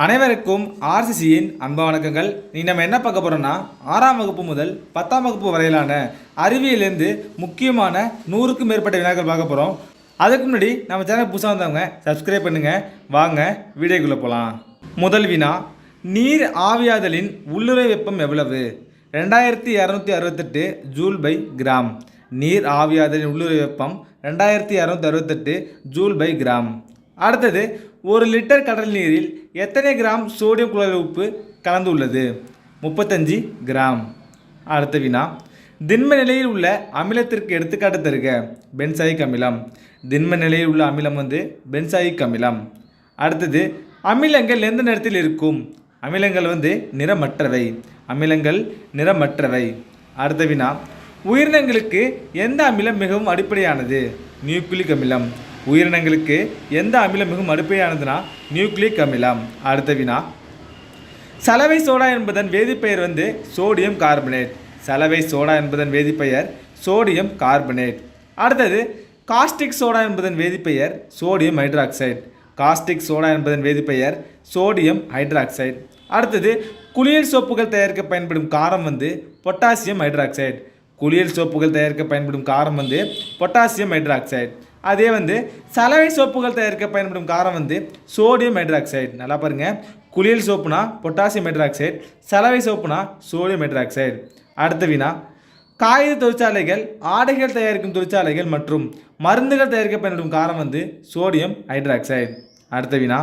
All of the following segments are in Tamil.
அனைவருக்கும் ஆர்சிசியின் அன்பு வணக்கங்கள். நம்ம என்ன பார்க்க போகிறோம்னா 6ஆம் வகுப்பு முதல் 10ஆம் வகுப்பு வரையிலான அறிவியலேருந்து முக்கியமான 100க்கும் மேற்பட்ட வினாக்கள் பார்க்க போகிறோம். அதுக்கு முன்னாடி நம்ம சேனல் புதுசாக வந்தவங்க சப்ஸ்கிரைப் பண்ணுங்கள். வாங்க வீடியோக்குள்ளே போகலாம். முதல் வினா, நீர் ஆவியாதலின் உள்ளுறை வெப்பம் எவ்வளவு? 2268 ஜூல் பை கிராம். நீர் ஆவியாதலின் உள்ளுறை வெப்பம் 2268 ஜூல் பை கிராம். அடுத்தது, 1 லிட்டர் கடல் நீரில் எத்தனை கிராம் சோடியம் குளோரைடு உப்பு கலந்துள்ளது? 35 கிராம். அடுத்த வினா, திண்ம நிலையில் உள்ள அமிலத்திற்கு எடுத்துக்காட்டு தருக. பென்சாயிக் அமிலம். திண்ம நிலையில் உள்ள அமிலம் பென்சாயிக் அமிலம். அடுத்தது, அமிலங்கள் எந்த நிறத்தில் இருக்கும்? அமிலங்கள் நிறமற்றவை. அமிலங்கள் நிறமற்றவை. அடுத்த வினா, உயிரினங்களுக்கு எந்த அமிலம் மிகவும் அடிப்படையானது? நியூக்ளிக் அமிலம். உயிரினங்களுக்கு எந்த அமிலம் மிகவும் அடிப்படையானதுன்னா நியூக்ளிக் அமிலம். அடுத்த வினா, சலவை சோடா என்பதன் வேதிப்பெயர் சோடியம் கார்பனேட். சலவை சோடா என்பதன் வேதிப்பெயர் சோடியம் கார்பனேட். அடுத்தது, காஸ்டிக் சோடா என்பதன் வேதிப்பெயர் சோடியம் ஹைட்ராக்சைடு. காஸ்டிக் சோடா என்பதன் வேதிப்பெயர் சோடியம் ஹைட்ராக்சைடு. அடுத்தது, குளியல் சோப்புகள் தயாரிக்க பயன்படும் காரம் பொட்டாசியம் ஹைட்ராக்சைடு. குளியல் சோப்புகள் தயாரிக்க பயன்படும் காரம் பொட்டாசியம் ஹைட்ராக்சைடு. அதே சலவை சோப்புகள் தயாரிக்க பயன்படும் காரம் சோடியம் ஹைட்ராக்சைடு. நல்லா பாருங்கள், குளியல் சோப்புனா பொட்டாசியம் ஹைட்ராக்சைடு, சலவை சோப்புனா சோடியம் ஹைட்ராக்சைடு. அடுத்த வினா, காகித தொழிற்சாலைகள், ஆடைகள் தயாரிக்கும் தொழிற்சாலைகள் மற்றும் மருந்துகள் தயாரிக்க பயன்படும் காரம் சோடியம் ஹைட்ராக்சைடு. அடுத்த வினா,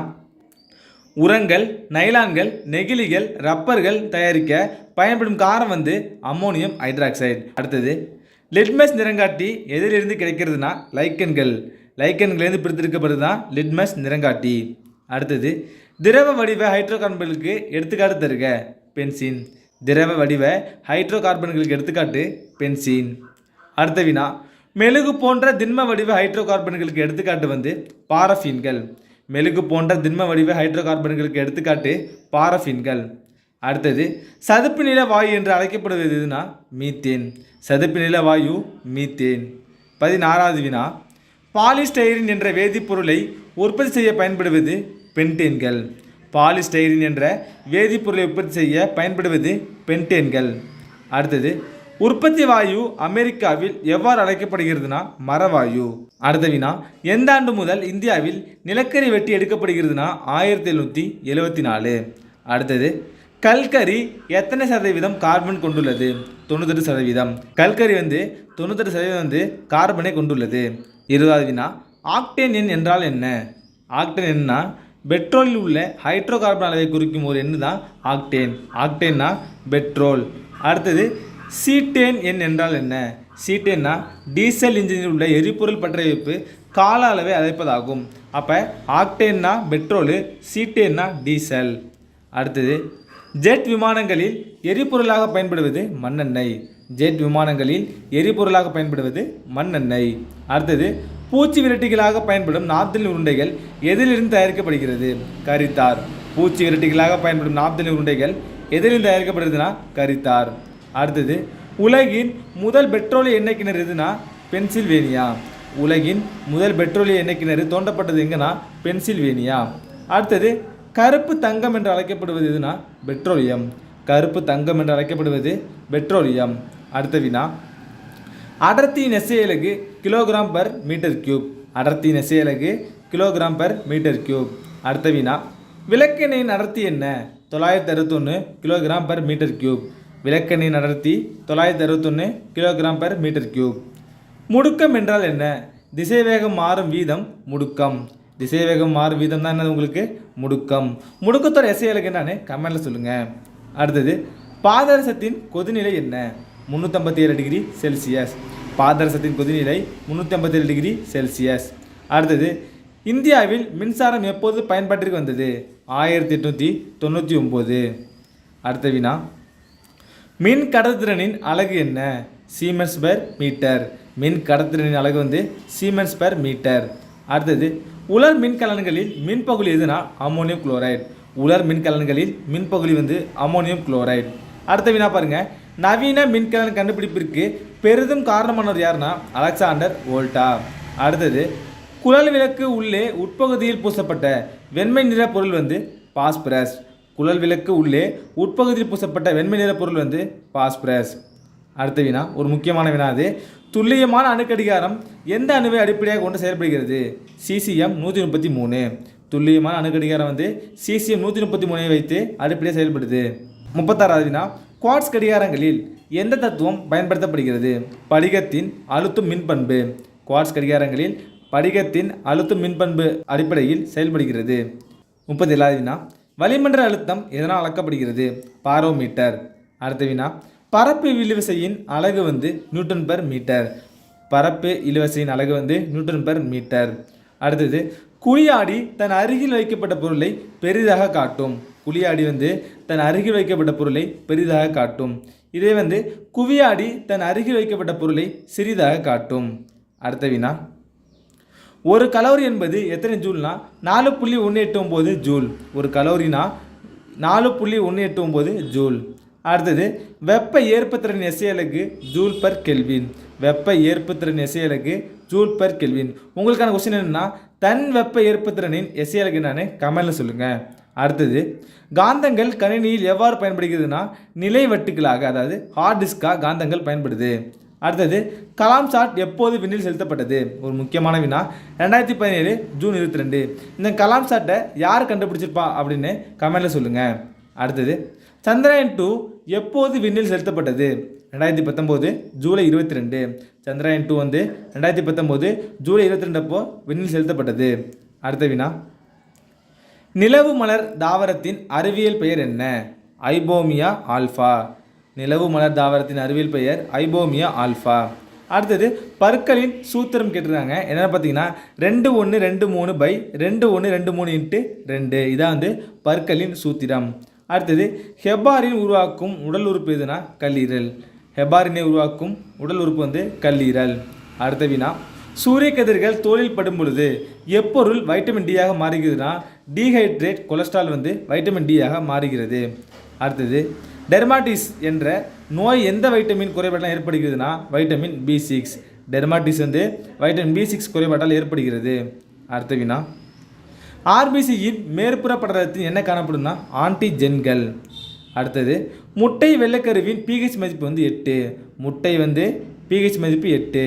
உரங்கள், நைலான்கள், நெகிழிகள், ரப்பர்கள் தயாரிக்க பயன்படும் காரம் அம்மோனியம் ஹைட்ராக்சைடு. அடுத்தது, லிட்மஸ் நிறங்காட்டி எதிலிருந்து கிடைக்கிறதுனா லைக்கன்கள். லைக்கன்களிலிருந்து பிரித்தெடுக்கப்படுது தான் லிட்மஸ் நிறங்காட்டி. அடுத்தது, திரவ வடிவ ஹைட்ரோ கார்பன்களுக்கு எடுத்துக்காட்டு தருக. பென்சீன். திரவ வடிவ ஹைட்ரோ கார்பன்களுக்கு எடுத்துக்காட்டு பென்சீன். அடுத்த வினா, மெழுகு போன்ற திண்ம வடிவ ஹைட்ரோ கார்பன்களுக்கு எடுத்துக்காட்டு பாரஃபீன்கள். மெழுகு போன்ற திண்ம வடிவ ஹைட்ரோ கார்பன்களுக்கு எடுத்துக்காட்டு பாரஃபீன்கள். அடுத்தது, சதுப்பு நில வாயு என்று அழைக்கப்படுவது எதுனா மீத்தேன். சதுப்பு நில வாயு மீத்தேன். 16வது வினா, பாலிஸ்டைரின் என்ற வேதிப்பொருளை உற்பத்தி செய்ய பயன்படுவது பென்டேன்கள். பாலிஸ்டைரின் என்ற வேதிப்பொருளை உற்பத்தி செய்ய பயன்படுவது பென்டேன்கள். அடுத்தது, உற்பத்தி வாயு அமெரிக்காவில் எவ்வாறு அழைக்கப்படுகிறதுனா மரவாயு. அடுத்த வினா, எந்த ஆண்டு முதல் இந்தியாவில் நிலக்கரி வெட்டி எடுக்கப்படுகிறதுனா 1774. அடுத்தது, கல்கரி எத்தனை சதவீதம் கார்பன் கொண்டுள்ளது? 98%. கல்கரி 98% கார்பனை கொண்டுள்ளது. 20வது வினா, ஆக்டேன் எண் என்றால் என்ன? ஆக்டேன் எண்ணா பெட்ரோலில் உள்ள ஹைட்ரோ கார்பன் அளவை குறிக்கும் ஒரு எண்ணு தான் ஆக்டேன். ஆக்டேன்னா பெட்ரோல். அடுத்தது, சீட்டேன் எண் என்றால் என்ன? சீட்டேன்னா டீசல் இன்ஜினில் உள்ள எரிபொருள் பற்ற வைப்பு கால அளவை அழைப்பதாகும். அப்போ ஆக்டேன்னா பெட்ரோலு, சீட்டேன்னா டீசல். அடுத்தது, ஜெட் விமானங்களில் எரிபொருளாக பயன்படுவது மண்ணெண்ணெய். ஜெட் விமானங்களில் எரிபொருளாக பயன்படுவது மண்ணெண்ணெய். அடுத்தது, பூச்சி விரட்டிகளாக பயன்படும் நாப்தலின் உருண்டைகள் எதிலிருந்து தயாரிக்கப்படுகிறது? கரித்தார். பூச்சி விரட்டிகளாக பயன்படும் நாப்தலின் உருண்டைகள் எதிலிருந்து தயாரிக்கப்படுகிறதுனா கரித்தார். அடுத்தது, உலகின் முதல் பெட்ரோலிய எண்ணெய் கிணறு எதுனா பென்சில்வேனியா. உலகின் முதல் பெட்ரோலிய எண்ணெய் கிணறு தோண்டப்பட்டது எங்கன்னா பென்சில்வேனியா. அடுத்தது, கருப்பு தங்கம் என்று அழைக்கப்படுவது எதுனா பெட்ரோலியம். கருப்பு தங்கம் என்று அழைக்கப்படுவது பெட்ரோலியம். அடுத்த வினா, அடர்த்தியின் எஸ்ஐ அலகு கிலோகிராம் பர் மீட்டர் கியூப். அடர்த்தியின் எஸ்ஐ அலகு கிலோகிராம் பர் மீட்டர் கியூப். அடுத்த வினா, விளக்கெண்ணெயின் அடர்த்தி என்ன? 961 கிலோகிராம் பர் மீட்டர் கியூப். விளக்கெண்ணெயின் அடர்த்தி 961 கிலோகிராம் பர் மீட்டர் கியூப். முடுக்கம் என்றால் என்ன? திசைவேகம் மாறும் வீதம் முடுக்கம். திசைவேகம் மாறும் வீதம் தான் என்னது உங்களுக்கு முடுக்கம். முடுக்கத்தோட எஸ்ஐ அலகு என்னன்னு கமெண்ட்டில் சொல்லுங்கள். அடுத்தது, பாதரசத்தின் கொதிநிலை என்ன? 357 டிகிரி செல்சியஸ். பாதரசத்தின் கொதிநிலை 357 டிகிரி செல்சியஸ். அடுத்தது, இந்தியாவில் மின்சாரம் எப்போது பயன்பாட்டிற்கு வந்தது? 1899. அடுத்த வினா, மின் கடத்துதிறனின் அலகு என்ன? Siemens per metre. மின் கடத்துதிறனின் அலகு சீமென்ஸ் பெர் மீட்டர். அடுத்தது, உலர் மின்கலன்களில் மின்பகுளி எதுனா அம்மோனியம் குளோரைடு. உலர் மின்கலன்களில் மின்பகுளி அம்மோனியம் குளோரைடு. அடுத்த வினா பாருங்க, நவீன மின்கலன் கண்டுபிடிப்பிற்கு பெரிதும் காரணமானவர் யாருன்னா அலெக்சாண்டர் வோல்டா. அடுத்தது, குழல் விளக்கு உள்ளே உட்பகுதியில் பூசப்பட்ட வெண்மை நிற பொருள் பாஸ்பரஸ். குழல் விளக்கு உள்ளே உட்பகுதியில் பூசப்பட்ட வெண்மை நிற பொருள் வந்து பாஸ்பரஸ். அடுத்த வினா, ஒரு முக்கியமான வினா அது. துல்லியமான அணுக்கடிகாரம் எந்த அணுவை அடிப்படையாக கொண்டு செயல்படுகிறது? சீசியம் 133. துல்லியமான அணுக்கடிகாரம் வந்து சீசியம் 133 வைத்து அடிப்படையாக செயல்படுது. 36வது வினா, குவார்ட்ஸ் கடிகாரங்களில் எந்த தத்துவம் பயன்படுத்தப்படுகிறது? படிகத்தின் அழுத்தும் மின்பண்பு. குவார்ட்ஸ் கடிகாரங்களில் படிகத்தின் அழுத்தும் மின்பண்பு அடிப்படையில் செயல்படுகிறது. 37வது வினா, வளிமண்டல அழுத்தம் எதனால் அளக்கப்படுகிறது? பாரோமீட்டர். அடுத்த வினா, பரப்பு இழுவிசையின் அலகு வந்து நியூட்டன் பெர் மீட்டர். பரப்பு இழுவிசையின் அலகு வந்து நியூட்டன் பெர் மீட்டர். அடுத்தது, குழியாடி தன் அருகில் வைக்கப்பட்ட பொருளை பெரிதாக காட்டும். குழியாடி வந்து தன் அருகில் வைக்கப்பட்ட பொருளை பெரிதாக காட்டும். இதே வந்து குவியாடி தன் அருகில் வைக்கப்பட்ட பொருளை சிறிதாக காட்டும். அடுத்த வினா, ஒரு கலோரி என்பது எத்தனை ஜூல்னா 4.189 ஜூல். ஒரு கலோரினா 4.189 ஜூல். அடுத்தது, வெப்ப ஏற்புத்திறன் எஸ்ஐ அலகு ஜூல் பர் கெல்வின். வெப்ப ஏற்புத்திறன் எஸ்ஐ அலகு ஜூல் பர் கெல்வின். உங்களுக்கான கொஸ்டின் என்னன்னா, தன் வெப்ப ஏற்புத்திறனின் எஸ்ஐ அலகு என்னன்னு கமெண்ட்ல சொல்லுங்கள். அடுத்தது, காந்தங்கள் கணினியில் எவ்வாறு பயன்படுகிறதுனா நிலை வட்டுகளாக, அதாவது ஹார்ட் டிஸ்காக காந்தங்கள் பயன்படுது. அடுத்தது, கலாம் சாட் எப்போது விண்ணில் செலுத்தப்பட்டது? ஒரு முக்கியமான வினா. 2017 ஜூன் 22. இந்த கலாம் சாட்டை யார் கண்டுபிடிச்சிருப்பா அப்படின்னு கமெண்ட்ல சொல்லுங்கள். அடுத்தது, சந்திரயான் 2 எப்போது விண்ணில் செலுத்தப்பட்டது? 2019 ஜூலை 22. சந்திரயான் 2 வந்து 2019 ஜூலை 22 அப்போ விண்ணில் செலுத்தப்பட்டது. அடுத்த வினா, நிலவு மலர் தாவரத்தின் அறிவியல் பெயர் என்ன? ஐபோமியா ஆல்ஃபா. நிலவு மலர் தாவரத்தின் அறிவியல் பெயர் ஐபோமியா ஆல்ஃபா. அடுத்தது, பற்களின் சூத்திரம் கேட்டிருக்காங்க. என்னென்னு பார்த்தீங்கன்னா 2123/2123 × 2. இதான் வந்து பற்களின் சூத்திரம். அடுத்தது, ஹெப்பாரின் உருவாக்கும் உடல் உறுப்பு எதுனா கல்லீரல். ஹெப்பாரினை உருவாக்கும் உடல் உறுப்பு வந்து கல்லீரல். அடுத்த வினா, சூரிய கதிர்கள் தோலில் படும் பொழுது எப்பொருள் வைட்டமின் டியாக மாறுகிறதுனா டீஹைட்ரேட் கொலஸ்ட்ரால் வந்து வைட்டமின் டியாக மாறுகிறது. அடுத்தது, டெர்மாட்டிஸ் என்ற நோய் எந்த வைட்டமின் குறைபாட்டால் ஏற்படுகிறதுனா வைட்டமின் B6. டெர்மாட்டிஸ் வந்து வைட்டமின் B6 குறைபாட்டால் ஏற்படுகிறது. அடுத்த வினா, ஆர்பிசியின் மேற்புற படலத்தில் என்ன காணப்படும்னா ஆன்டிஜென்கள். அடுத்தது, முட்டை வெள்ளைக்கருவின் pH மதிப்பு வந்து 8. முட்டை வந்து pH மதிப்பு 8.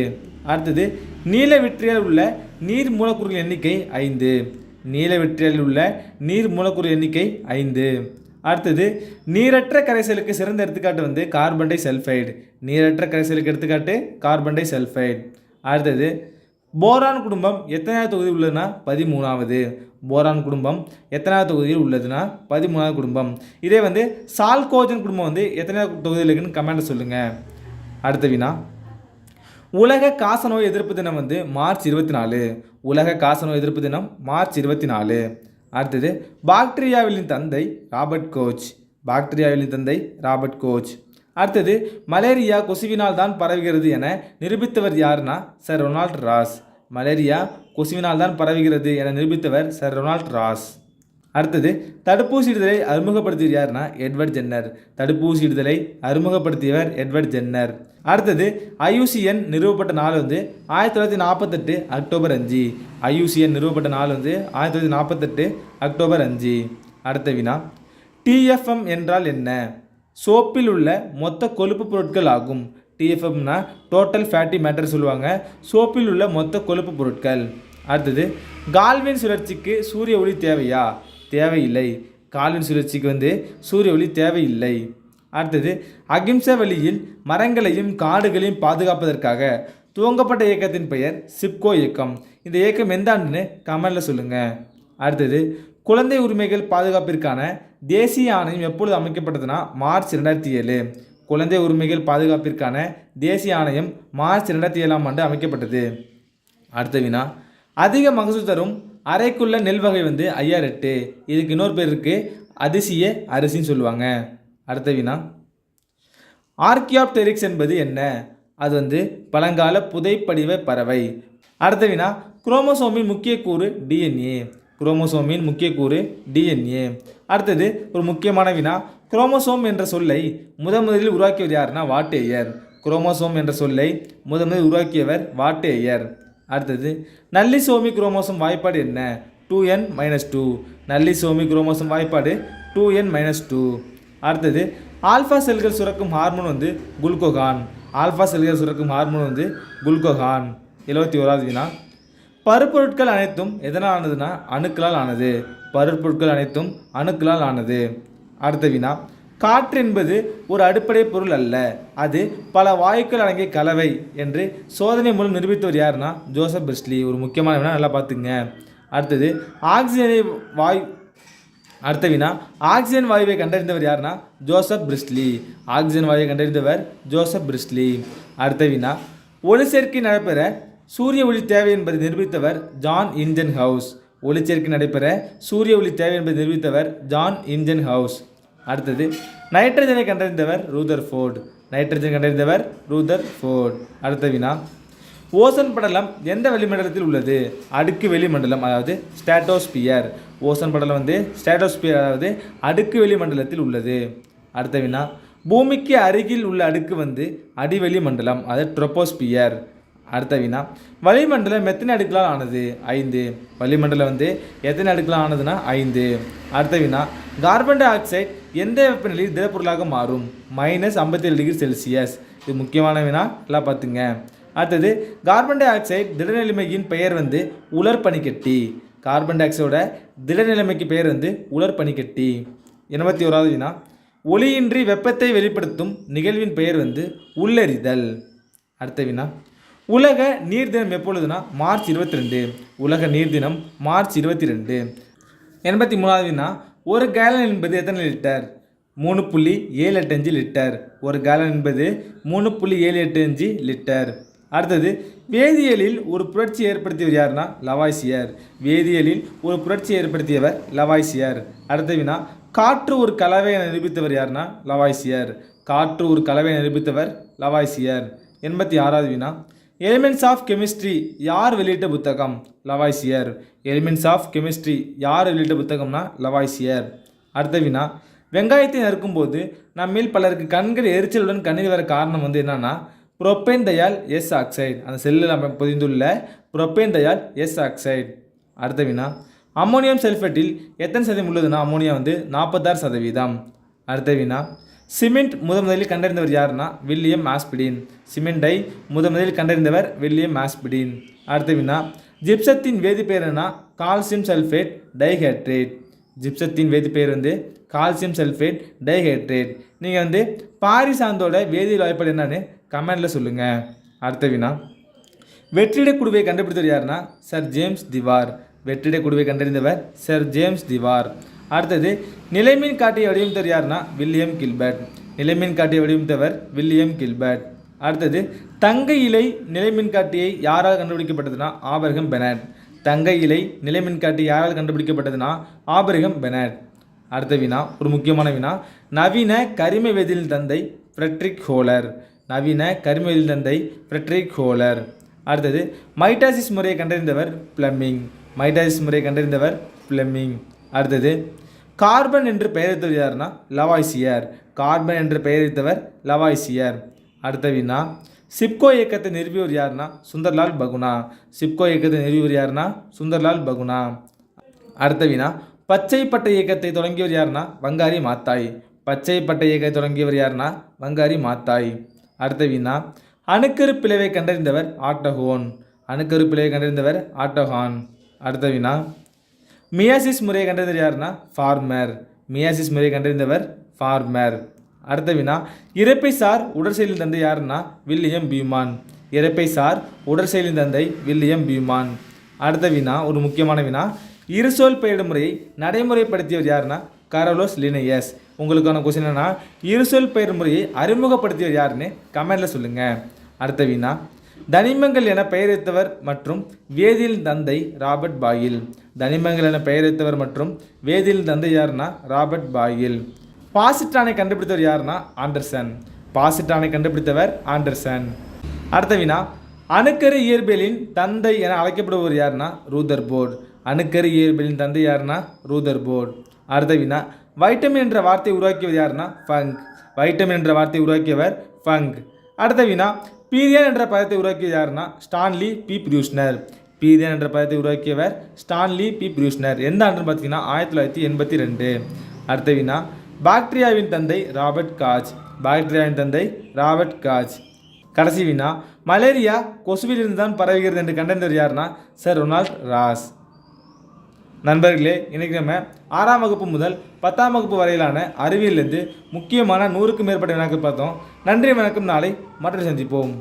அடுத்தது, நீல விற்றியால் உள்ள நீர் மூலக்கூறுகள் எண்ணிக்கை 5. நீல விற்றியால் உள்ள நீர் மூலக்கூறு எண்ணிக்கை 5. அடுத்தது, நீரற்ற கரைசலுக்கு சிறந்த எடுத்துக்காட்டு வந்து கார்பன் டை சல்ஃபைடு. நீரற்ற கரைசலுக்கு எடுத்துக்காட்டு கார்பன் டை சல்ஃபைடு. அடுத்தது, போரான் குடும்பம் எத்தனாவது தொகுதியில் உள்ளதுன்னா 13வது. போரான் குடும்பம் எத்தனாவது தொகுதியில் உள்ளதுன்னா 13வது குடும்பம். இதே வந்து சால்கோஜன் குடும்பம் வந்து எத்தனாவது தொகுதியில் இருக்குன்னு கமெண்ட் சொல்லுங்கள். அடுத்த வினா, உலக காசநோய் எதிர்ப்பு தினம் வந்து மார்ச் 24. உலக காசநோய் எதிர்ப்பு தினம் மார்ச் 24. அடுத்தது, பாக்டீரியாவின் தந்தை ராபர்ட் கோச். பாக்டீரியாவின் தந்தை ராபர்ட் கோச். அடுத்தது, மலேரியா கொசுவினால் தான் பரவுகிறது என நிரூபித்தவர் யாருன்னா சர் ரொனால்ட் ராஸ். மலேரியா கொசுவினால் தான் பரவுகிறது என நிரூபித்தவர் சர் ரொனால்ட் ராஸ். அடுத்தது, தடுப்பூசியிடுதலை அறிமுகப்படுத்தியவர் யாருன்னா எட்வர்ட் ஜென்னர். தடுப்பூசியிடுதலை அறிமுகப்படுத்தியவர் எட்வர்ட் ஜென்னர். அடுத்தது, IUCN நிறுவப்பட்ட நாள் வந்து 1948 அக்டோபர் 5. IUCN நிறுவப்பட்ட நாள் வந்து 1948 அக்டோபர் 5. அடுத்த வினா, TFM என்றால் என்ன? சோப்பில் உள்ள மொத்த கொழுப்பு பொருட்கள் ஆகும். TFMனா டோட்டல் ஃபேட்டி மேட்டர் சொல்லுவாங்க. சோப்பில் உள்ள மொத்த கொழுப்பு பொருட்கள். அடுத்தது, கால்வின் சுழற்சிக்கு சூரிய ஒளி தேவையா? தேவையில்லை. கால்வின் சுழற்சிக்கு வந்து சூரிய ஒளி தேவையில்லை. அடுத்தது, அகிம்சை வழியில் மரங்களையும் காடுகளையும் பாதுகாப்பதற்காக துவங்கப்பட்ட இயக்கத்தின் பெயர் சிப்கோ இயக்கம். இந்த இயக்கம் எந்த ஆண்டுன்னு கமெண்ட்ல சொல்லுங்கள். அடுத்தது, குழந்தை உரிமைகள் பாதுகாப்பிற்கான தேசிய ஆணையம் எப்பொழுது அமைக்கப்பட்டதுன்னா மார்ச் 2007. குழந்தை உரிமைகள் பாதுகாப்பிற்கான தேசிய ஆணையம் மார்ச் 2007ஆம் ஆண்டு அமைக்கப்பட்டது. அடுத்த வினா, அதிக மகசூல் தரும் அரைக்குள்ள நெல் வகை வந்து ஐயாரெட்டு. இதுக்கு இன்னொரு பேர் இருக்குது, அதிசய அரிசின்னு சொல்லுவாங்க. அடுத்த வினா, ஆர்கியாப்டெரிக்ஸ் என்பது என்ன? அது வந்து பழங்கால புதைப்படிவ பறவை. அடுத்த வினா, குரோமோசோமின் முக்கிய கூறு DNA. குரோமோசோமின் முக்கிய கூறு DNA. அடுத்தது, ஒரு முக்கியமான வினா, குரோமோசோம் என்ற சொல்லை முதலில் உருவாக்கியவர் யாருன்னா வாட்டேயர். குரோமோசோம் என்ற சொல்லை முதலில் உருவாக்கியவர் வாட்டேயர். அடுத்தது, நல்லிசோமி குரோமோசோம் வாய்ப்பாடு என்ன? 2n-2. நல்லிசோமி குரோமோசோம் வாய்ப்பாடு 2n-2. அடுத்தது ஆல்ஃபா செல்கள் சுரக்கும் ஹார்மோன் வந்து குளுக்கோகான். ஆல்ஃபா செல்கள் சுரக்கும் ஹார்மோன் வந்து குளுக்கோகான். 71வது வினா. பருப்பொருட்கள் அனைத்தும் எதனால் ஆனதுன்னா அணுக்களால் ஆனது. பருப்பொருட்கள் அனைத்தும் அணுக்களால் ஆனது. அடுத்த வினா. காற்று என்பது ஒரு அடிப்படை பொருள் அல்ல, அது பல வாயுக்கள் அடங்கிய கலவை என்று சோதனை மூலம் நிரூபித்தவர் யாருன்னா ஜோசப் பிரிஸ்லி. ஒரு முக்கியமான வினா, நல்லா பார்த்துங்க. அடுத்தது ஆக்சிஜனை வாயு அடுத்த வினா. ஆக்சிஜன் வாயுவை கண்டறிந்தவர் யாருன்னா ஜோசப் பிரிஸ்லி. ஆக்சிஜன் வாயுவை கண்டறிந்தவர் ஜோசப் பிரிஸ்லி. அடுத்த வினா. ஒளிச்சேர்க்கை நடைபெற சூரிய ஒளி தேவை என்பதை நிரூபித்தவர் ஜான் இன்ஜன் ஹவுஸ். ஒளிச்சேர்க்கை நடைபெற சூரிய ஒளி தேவை என்பதை நிரூபித்தவர் ஜான் இன்ஜன் ஹவுஸ். அடுத்தது நைட்ரஜனை கண்டறிந்தவர் ரூதர்ஃபோர்ட். நைட்ரஜன் கண்டறிந்தவர் ரூதர்ஃபோர்ட். அடுத்த வினா. ஓசோன் படலம் எந்த வளிமண்டலத்தில் உள்ளது? அடுக்கு வெளிமண்டலம், அதாவது ஸ்ட்ராட்டோஸ்பியர். ஓசோன் படலம் வந்து ஸ்ட்ராட்டோஸ்பியர், அதாவது அடுக்கு வெளிமண்டலத்தில் உள்ளது. அடுத்த வினா. பூமிக்கு அருகில் உள்ள அடுக்கு வந்து அடிவெளி மண்டலம், அதாவது ட்ரோபோஸ்பியர். அடுத்த வினா. வளிமண்டலம் எத்தனை அடுக்களால் ஆனது? 5. வளிமண்டலம் வந்து எத்தனை அடுக்களால் ஆனதுன்னா 5. அடுத்த வினா. கார்பன் டை ஆக்சைடு எந்த வெப்பநிலையில் திடப்பொருளாக மாறும்? -57°C. இது முக்கியமான வினா, எல்லாம் பார்த்துங்க. அடுத்தது கார்பன் டை ஆக்சைடு திடநிலைமையின் பெயர் வந்து உலர்பனிக்கட்டி. கார்பன் டை ஆக்சைடோட திடநிலைமைக்கு பெயர் வந்து உலர்பனிக்கட்டி. 81வது வினா. ஒளியின்றி வெப்பத்தை வெளிப்படுத்தும் நிகழ்வின் பெயர் வந்து உள்ளெறிதல். அடுத்த வினா. உலக நீர் தினம் எப்பொழுதுனா மார்ச் 22. உலக நீர் தினம் மார்ச் 22. 83வது வினா. ஒரு கேலன் என்பது எத்தனை லிட்டர்? 3.785 லிட்டர். ஒரு கேலன் என்பது 3.785 லிட்டர். அடுத்தது வேதியியலில் ஒரு புரட்சி ஏற்படுத்தியவர் யாருன்னா லவாய்சியர். வேதியியலில் ஒரு புரட்சி ஏற்படுத்தியவர் லவாய்சியர். அடுத்த வினா. காற்று ஒரு கலவை என நிரூபித்தவர் யாருன்னா லவாய்சியர். காற்று ஒரு கலவை நிரூபித்தவர் லவாய்சியர். 86வது வினா. எலிமெண்ட்ஸ் ஆஃப் கெமிஸ்ட்ரி யார் வெளியிட்ட புத்தகம்? லவாய்சியர். எலிமெண்ட்ஸ் ஆஃப் கெமிஸ்ட்ரி யார் வெளியிட்ட புத்தகம்னா லவாய்சியர். அடுத்த வினா. வெங்காயத்தை நறுக்கும்போது நம்மில் பலருக்கு கண்கள் எரிச்சலுடன் கண்ணீர் வர காரணம் வந்து என்னன்னா புரோப்பேன் தயால் எஸ் ஆக்சைடு. அந்த செல்லில் நம்ம பொதிந்துள்ள புரோப்பேன் தயால் எஸ் ஆக்சைடு. அடுத்த வினா. அம்மோனியம் சல்ஃபேட்டில் எத்தனை சதவீதம் உள்ளதுன்னா அம்மோனியா வந்து 46%. அடுத்த வினா. சிமெண்ட் முதலில் கண்டறிந்தவர் யாருன்னா வில்லியம் ஆஸ்பிடின். சிமெண்டை முதலில் கண்டறிந்தவர் வில்லியம் ஆஸ்பிடின். அடுத்த வினா. ஜிப்சத்தின் வேதிப்பெயர் என்ன? Calcium sulphate dihydrate. ஜிப்சத்தின் வேதிப்பெயர் வந்து கால்சியம் சல்ஃபேட் டைஹைட்ரேட். நீங்கள் வந்து பாரிஸ் ஆந்தோட வேதியியல் வாய்ப்பாடு என்னன்னு கமெண்டில் சொல்லுங்கள். அடுத்த வினா. வெற்றிட குடுவையை கண்டுபிடித்தவர் யாருன்னா சர் ஜேம்ஸ் திவார். வெற்றிட குடுவை கண்டறிந்தவர் சர் ஜேம்ஸ் திவார். அடுத்தது நிலைமீன் காட்டியை வடிவமைத்தவர் யாருன்னா வில்லியம் கில்பர்ட். நிலைமீன் காட்டியை வடிவமைத்தவர் வில்லியம் கில்பர்ட். அடுத்தது தங்க இலை நிலைமீன் காட்டியை யாரால் கண்டுபிடிக்கப்பட்டதுன்னா ஆபிரகம் பெனட். தங்க இலை நிலைமீன் காட்டி யாரால் கண்டுபிடிக்கப்பட்டதுன்னா ஆபிரகம் பெனட். அடுத்த வினா, ஒரு முக்கியமான வினா. நவீன கரிம வேதியியலின் தந்தை ஃப்ரெட்ரிக் ஹோலர். நவீன கரிம வேதியியலின் தந்தை ஃப்ரெட்ரிக் ஹோலர். அடுத்தது மைட்டாசிஸ் முறையை கண்டறிந்தவர் பிளமிங். மைட்டாசிஸ் முறையை கண்டறிந்தவர் பிளமிங். அடுத்தது கார்பன் என்று பெயரித்தவர் யாருன்னா லவாய்சியர். கார்பன் என்று பெயரித்தவர் லவாய்சியர். அடுத்த வினா. சிப்கோ இயக்கத்தை நிறுவியவர் யாருன்னா சுந்தர்லால் பகுனா. சிப்கோ இயக்கத்தை நிறுவியவர் யாருன்னா சுந்தர்லால் பகுனா. அடுத்த வினா. பச்சை பட்டை இயக்கத்தை தொடங்கியவர் யாருன்னா வங்காரி மாத்தாய். பச்சை பட்டை இயக்கத்தை தொடங்கியவர் யாருன்னா வங்காரி மாத்தாய். அடுத்த வினா. அணுக்கரு பிளவை கண்டறிந்தவர் ஆட்டோஹோன். அணுக்கரு பிளவை கண்டறிந்தவர் ஆட்டோஹான். அடுத்த வினா. மியாசிஸ் முறையை கண்டறிந்தவர் யாருன்னா ஃபார்மர். மியாசிஸ் முறையை கண்டறிந்தவர் ஃபார்மர். அடுத்த வினா. இரைப்பை சார் உடற்செயலின் தந்தை யாருன்னா வில்லியம் பியூமான். இரைப்பை சார் உடற்செயலின் தந்தை வில்லியம் பியூமான். அடுத்த வினா, ஒரு முக்கியமான வினா. இருசொல் பெயரிடும் முறையை நடைமுறைப்படுத்தியவர் யாருன்னா கார்லோஸ் லினேயஸ். உங்களுக்கான கொஸ்டின் என்னன்னா இருசொல் பெயர் முறையை அறிமுகப்படுத்தியவர் யாருன்னு கமெண்டில் சொல்லுங்கள். அடுத்த வினா. தனிமங்கள் என பெயரித்தவர் மற்றும் வேதியியலின் தந்தை ராபர்ட் பாயில். தனிமங்கள் என பெயரித்தவர் மற்றும் வேதியியலின் தந்தை யாருன்னா ராபர்ட் பாயில். பாசிட்ரானை கண்டுபிடித்தவர் யாருன்னா ஆண்டர்சன். பாசிட்ரானை கண்டுபிடித்தவர் ஆண்டர்சன். அடுத்த வினா. அணுக்கரு இயற்பியலின் தந்தை என அழைக்கப்படுபவர் யாருன்னா ரூதர்போர்ட். அணுக்கரு இயற்பியலின் தந்தை யாருன்னா ரூதர்போர்ட். அடுத்த வினா. வைட்டமின் என்ற வார்த்தையை உருவாக்கியவர் யாருன்னா ஃபங்க். வைட்டமின் என்ற வார்த்தையை உருவாக்கியவர் ஃபங்க். அடுத்த வினா. பீரியான் என்ற பதத்தை உருவாக்கியவர் யாருன்னா ஸ்டான்லி பி ப்ரூஸ்னர். பீரியன் என்ற பதத்தை உருவாக்கியவர் ஸ்டான்லி பி ப்ரூஸ்னர். எந்த ஆண்டுன்னு பார்த்தீங்கன்னா 1982. அடுத்த வினா, பாக்டீரியாவின் தந்தை ராபர்ட் காச். பாக்டீரியாவின் தந்தை ராபர்ட் காச். கடைசி வினா, மலேரியா கொசுவிலிருந்து தான் பரவுகிறது என்று கண்டறிந்தவர் யாருன்னா சர் ரொனால்ட் ராஸ். நண்பர்களே, இன்றைக்கி நம்ம 6ஆம் வகுப்பு முதல் 10ஆம் வகுப்பு வரையிலான அறிவியலிருந்து முக்கியமான 100க்கும் மேற்பட்ட வினாக்கள் பார்த்தோம். நன்றி, வணக்கம். நாளை மற்றொரு சந்திப்போம்.